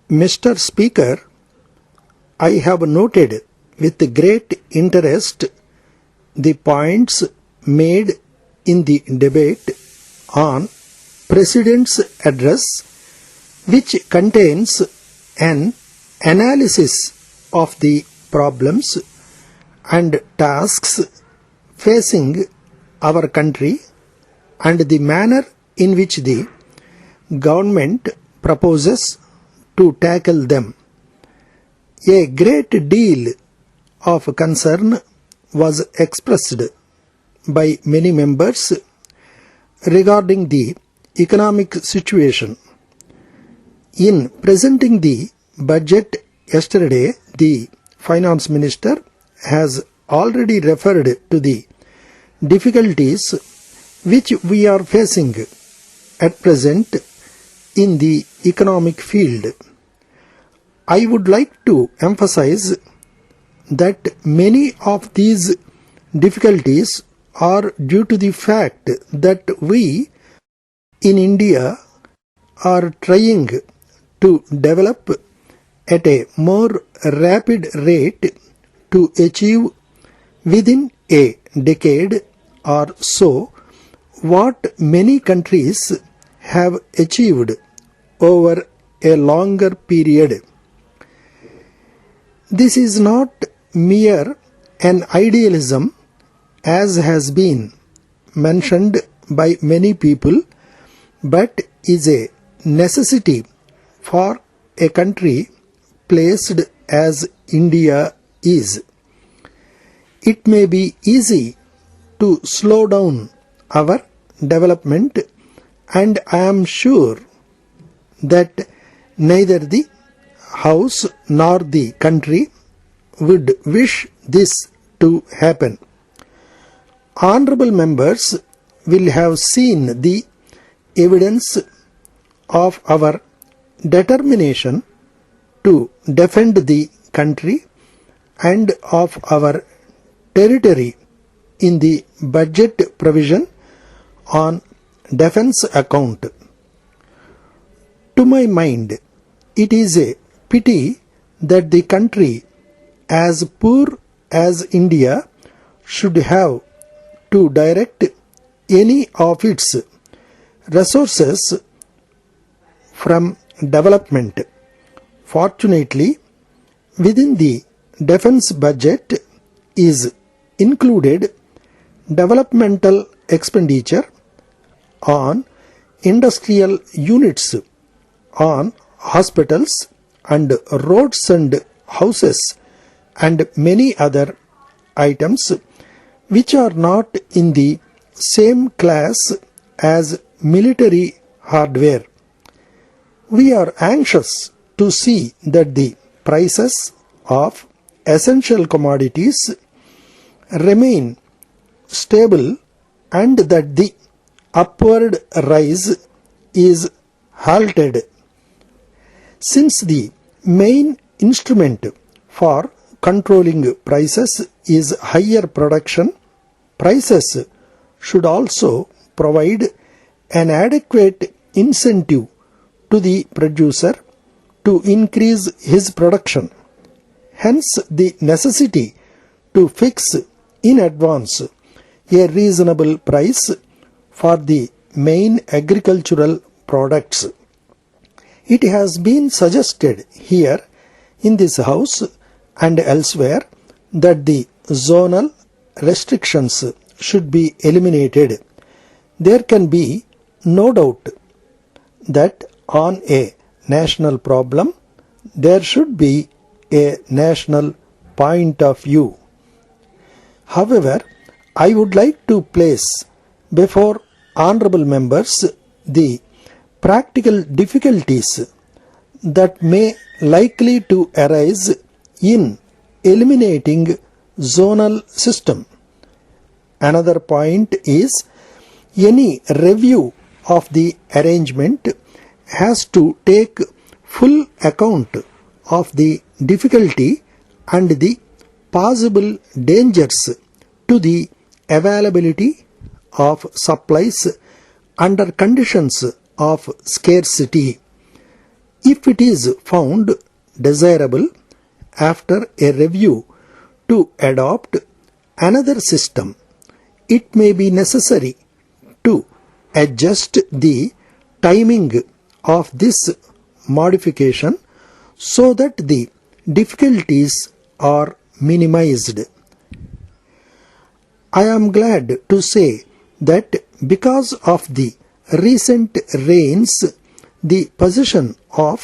Mr. Speaker, I have noted with great interest the points made in the debate on President's address, which contains an analysis of the problems and tasks facing our country and the manner in which the government proposes to tackle them. A great deal of concern was expressed by many members regarding the economic situation. In presenting the budget yesterday, the Finance Minister has already referred to the difficulties which we are facing at present in the economic field. I would like to emphasize that many of these difficulties are due to the fact that we in India are trying to develop at a more rapid rate to achieve within a decade or so what many countries have achieved over a longer period. This is not mere an idealism, as has been mentioned by many people, but is a necessity for a country placed as India is. It may be easy to slow down our development, and I am sure that neither the House nor the country would wish this to happen. Honorable members will have seen the evidence of our determination to defend the country and of our territory in the budget provision on defense account. To my mind, it is a pity that the country as poor as India should have to direct any of its resources from development. Fortunately, within the defense budget is included developmental expenditure on industrial units, on hospitals and roads and houses, and many other items which are not in the same class as military hardware. We are anxious to see that the prices of essential commodities remain stable and that the upward rise is halted. Since the main instrument for controlling prices is higher production, prices should also provide an adequate incentive to the producer to increase his production. Hence, the necessity to fix in advance a reasonable price for the main agricultural products. It has been suggested here in this House and elsewhere that the zonal restrictions should be eliminated. There can be no doubt that on a national problem there should be a national point of view. However, I would like to place before honorable members the practical difficulties that may likely to arise in eliminating zonal system. Another point is any review of the arrangement has to take full account of the difficulty and the possible dangers to the availability of supplies under conditions of scarcity. If it is found desirable after a review to adopt another system, it may be necessary to adjust the timing of this modification so that the difficulties are minimized. I am glad to say that because of the recent rains, the position of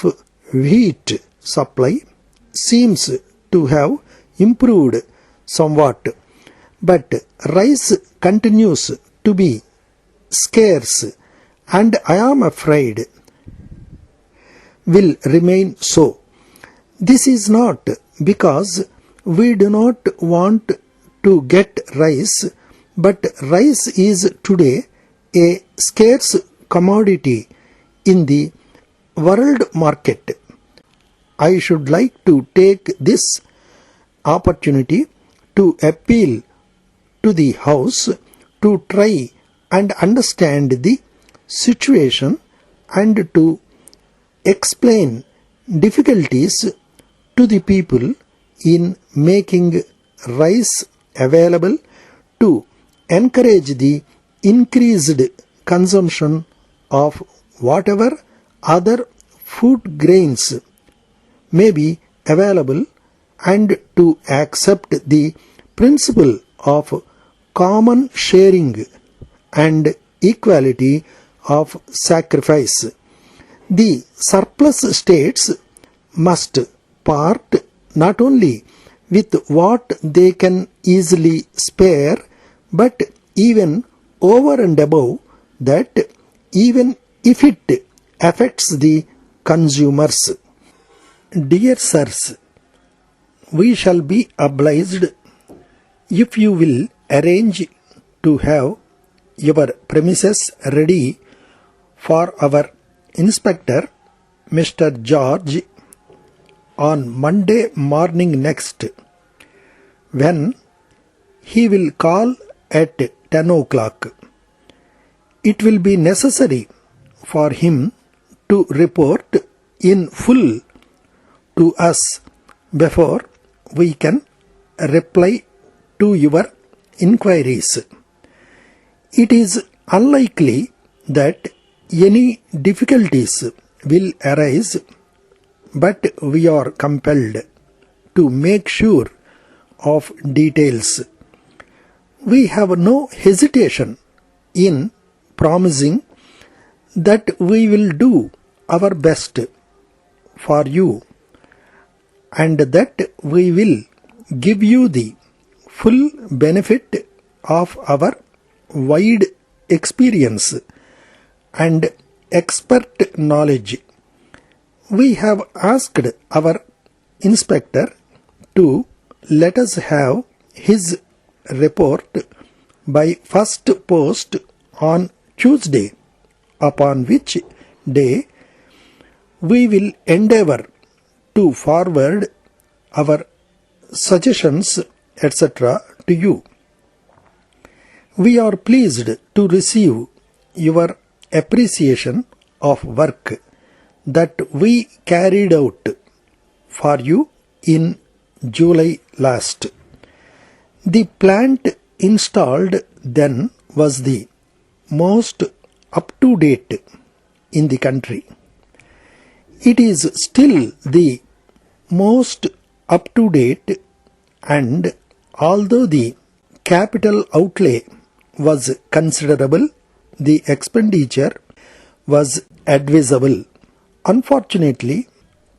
wheat supply seems to have improved somewhat, but rice continues to be scarce and I am afraid will remain so. This is not because we do not want to get rice, but rice is today a scarce commodity in the world market. I should like to take this opportunity to appeal to the House to try and understand the situation and to explain difficulties to the people in making rice available to encourage the increased consumption of whatever other food grains may be available and to accept the principle of common sharing and equality of sacrifice. The surplus states must part not only with what they can easily spare, but even over and above that, even if it affects the consumers. Dear sirs, we shall be obliged if you will arrange to have your premises ready for our inspector, Mr. George, on Monday morning next, when he will call at 10 o'clock. It will be necessary for him to report in full to us before we can reply to your inquiries. It is unlikely that any difficulties will arise, but we are compelled to make sure of details. We have no hesitation in promising that we will do our best for you and that we will give you the full benefit of our wide experience and expert knowledge. We have asked our inspector to let us have his report by first post on Tuesday, upon which day we will endeavour to forward our suggestions, etc. to you. We are pleased to receive your appreciation of work that we carried out for you in July last. The plant installed then was the most up-to-date in the country. It is still the most up-to-date, and although the capital outlay was considerable, the expenditure was advisable. Unfortunately,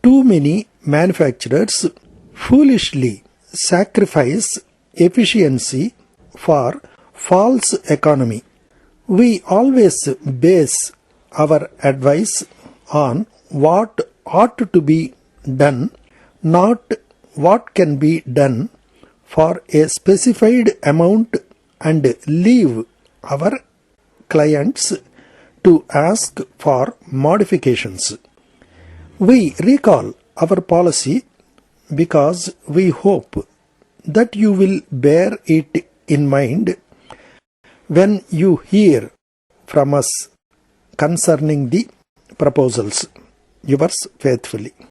too many manufacturers foolishly sacrifice efficiency for false economy. We always base our advice on what ought to be done, not what can be done for a specified amount, and leave our clients to ask for modifications. We recall our policy because we hope that you will bear it in mind when you hear from us concerning the proposals. yours faithfully.